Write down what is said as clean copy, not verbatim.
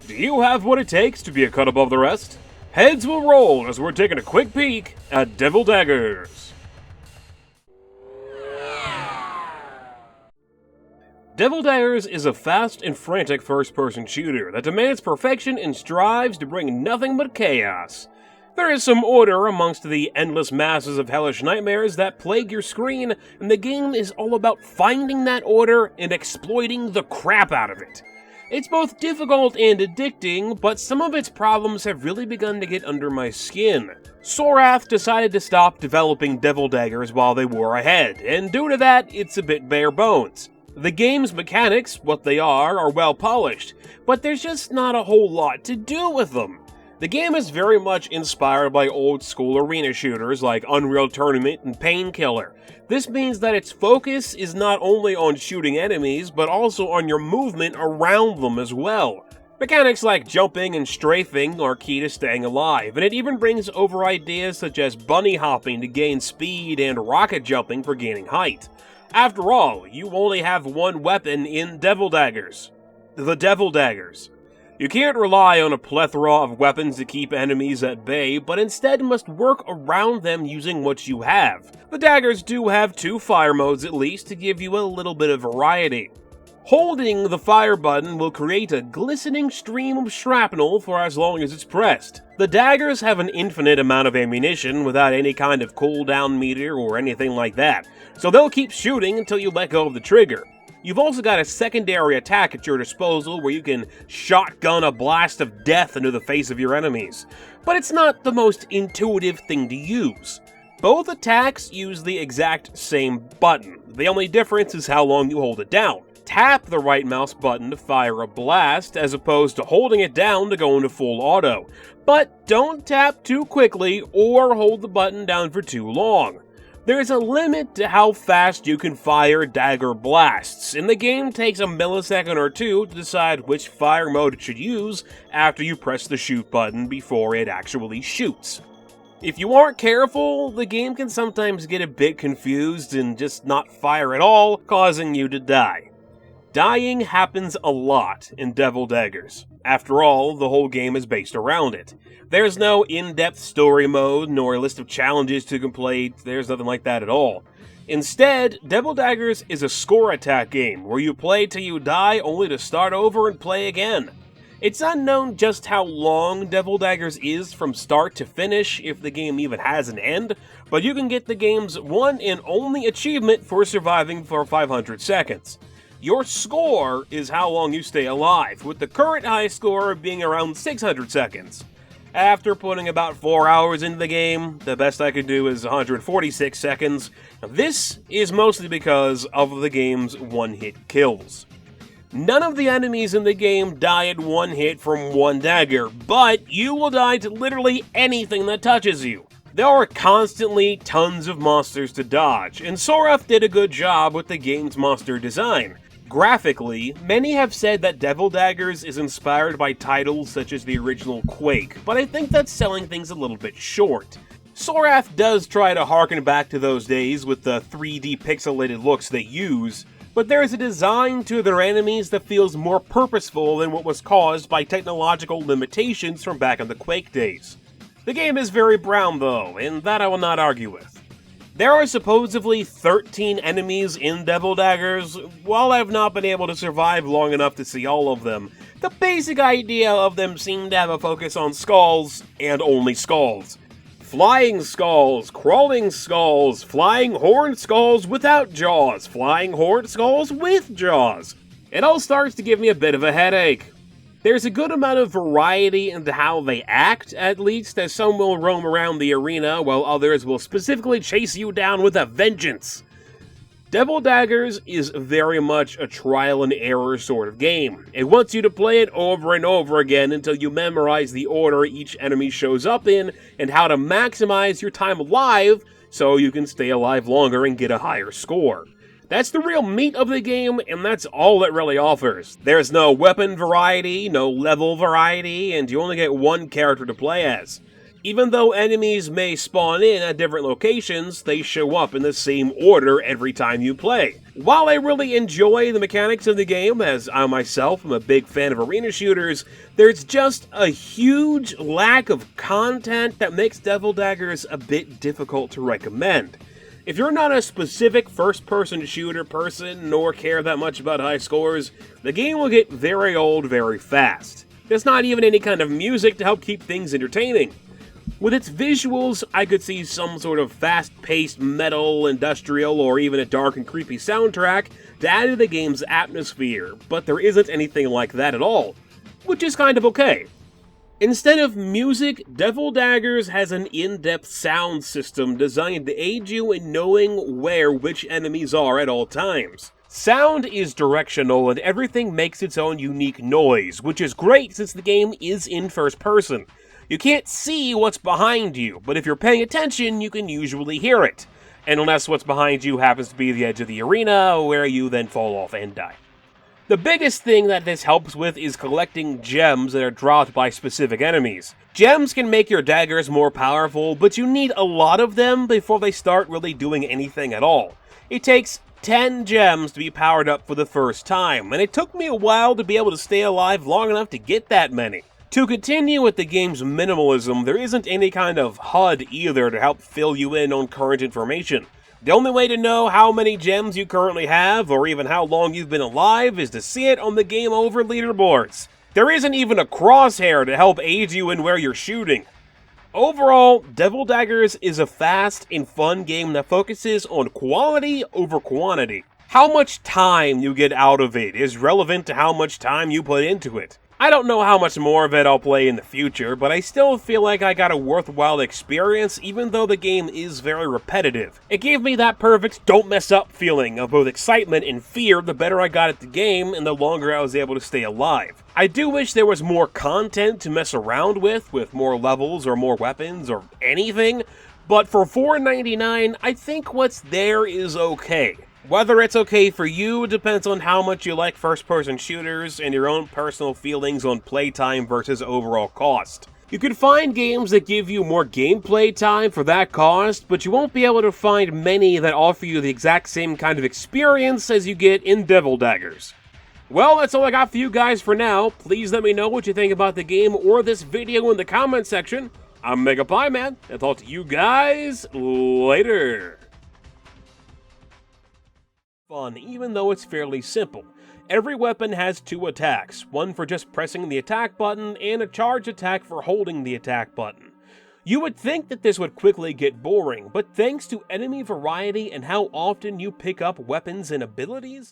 Do you have what it takes to be a cut above the rest? Heads will roll as we're taking a quick peek at Devil Daggers. Devil Daggers is a fast and frantic first-person shooter that demands perfection and strives to bring nothing but chaos. There is some order amongst the endless masses of hellish nightmares that plague your screen, and the game is all about finding that order and exploiting the crap out of it. It's both difficult and addicting, but some of its problems have really begun to get under my skin. Sorath decided to stop developing Devil Daggers while they were ahead, and due to that, it's a bit bare bones. The game's mechanics, what they are well polished, but there's just not a whole lot to do with them. The game is very much inspired by old-school arena shooters like Unreal Tournament and Painkiller. This means that its focus is not only on shooting enemies, but also on your movement around them as well. Mechanics like jumping and strafing are key to staying alive, and it even brings over ideas such as bunny hopping to gain speed and rocket jumping for gaining height. After all, you only have one weapon in Devil Daggers: the Devil Daggers. You can't rely on a plethora of weapons to keep enemies at bay, but instead must work around them using what you have. The daggers do have 2 fire modes at least to give you a little bit of variety. Holding the fire button will create a glistening stream of shrapnel for as long as it's pressed. The daggers have an infinite amount of ammunition without any kind of cooldown meter or anything like that, so they'll keep shooting until you let go of the trigger. You've also got a secondary attack at your disposal where you can shotgun a blast of death into the face of your enemies, but it's not the most intuitive thing to use. Both attacks use the exact same button. The only difference is how long you hold it down. Tap the right mouse button to fire a blast as opposed to holding it down to go into full auto, but don't tap too quickly or hold the button down for too long. There's a limit to how fast you can fire dagger blasts, and the game takes a millisecond or two to decide which fire mode it should use after you press the shoot button before it actually shoots. If you aren't careful, the game can sometimes get a bit confused and just not fire at all, causing you to die. Dying happens a lot in Devil Daggers. After all, the whole game is based around it. There's no in-depth story mode, nor a list of challenges to complete. There's nothing like that at all. Instead, Devil Daggers is a score attack game, where you play till you die only to start over and play again. It's unknown just how long Devil Daggers is from start to finish, if the game even has an end, but you can get the game's one and only achievement for surviving for 500 seconds. Your score is how long you stay alive, with the current high score being around 600 seconds. After putting about 4 hours into the game, the best I could do is 146 seconds. Now, this is mostly because of the game's one-hit kills. None of the enemies in the game die at one hit from one dagger, but you will die to literally anything that touches you. There are constantly tons of monsters to dodge, and Sorath did a good job with the game's monster design. Graphically, many have said that Devil Daggers is inspired by titles such as the original Quake, but I think that's selling things a little bit short. Sorath does try to harken back to those days with the 3D pixelated looks they use, but there is a design to their enemies that feels more purposeful than what was caused by technological limitations from back in the Quake days. The game is very brown though, and that I will not argue with. There are supposedly 13 enemies in Devil Daggers. While I've not been able to survive long enough to see all of them, the basic idea of them seemed to have a focus on skulls, and only skulls. Flying skulls, crawling skulls, flying horned skulls without jaws, flying horned skulls with jaws. It all starts to give me a bit of a headache. There's a good amount of variety into how they act, at least, as some will roam around the arena, while others will specifically chase you down with a vengeance. Devil Daggers is very much a trial and error sort of game. It wants you to play it over and over again until you memorize the order each enemy shows up in, and how to maximize your time alive so you can stay alive longer and get a higher score. That's the real meat of the game, and that's all it really offers. There's no weapon variety, no level variety, and you only get one character to play as. Even though enemies may spawn in at different locations, they show up in the same order every time you play. While I really enjoy the mechanics of the game, as I myself am a big fan of arena shooters, there's just a huge lack of content that makes Devil Daggers a bit difficult to recommend. If you're not a specific first-person shooter person, nor care that much about high scores, the game will get very old very fast. There's not even any kind of music to help keep things entertaining. With its visuals, I could see some sort of fast-paced metal, industrial, or even a dark and creepy soundtrack to add to the game's atmosphere, but there isn't anything like that at all, which is kind of okay. Instead of music, Devil Daggers has an in-depth sound system designed to aid you in knowing where which enemies are at all times. Sound is directional and everything makes its own unique noise, which is great since the game is in first person. You can't see what's behind you, but if you're paying attention, you can usually hear it. And unless what's behind you happens to be the edge of the arena, where you then fall off and die. The biggest thing that this helps with is collecting gems that are dropped by specific enemies. Gems can make your daggers more powerful, but you need a lot of them before they start really doing anything at all. It takes 10 gems to be powered up for the first time, and it took me a while to be able to stay alive long enough to get that many. To continue with the game's minimalism, there isn't any kind of HUD either to help fill you in on current information. The only way to know how many gems you currently have, or even how long you've been alive, is to see it on the Game Over leaderboards. There isn't even a crosshair to help aid you in where you're shooting. Overall, Devil Daggers is a fast and fun game that focuses on quality over quantity. How much time you get out of it is relevant to how much time you put into it. I don't know how much more of it I'll play in the future, but I still feel like I got a worthwhile experience even though the game is very repetitive. It gave me that perfect don't mess up feeling of both excitement and fear the better I got at the game and the longer I was able to stay alive. I do wish there was more content to mess around with more levels or more weapons or anything, but for $4.99, I think what's there is okay. Whether it's okay for you depends on how much you like first-person shooters and your own personal feelings on playtime versus overall cost. You can find games that give you more gameplay time for that cost, but you won't be able to find many that offer you the exact same kind of experience as you get in Devil Daggers. Well, that's all I got for you guys for now. Please let me know what you think about the game or this video in the comment section. I'm MegapieMan, and I'll talk to you guys later. Fun, even though it's fairly simple. Every weapon has 2 attacks, one for just pressing the attack button and a charge attack for holding the attack button. You would think that this would quickly get boring, but thanks to enemy variety and how often you pick up weapons and abilities,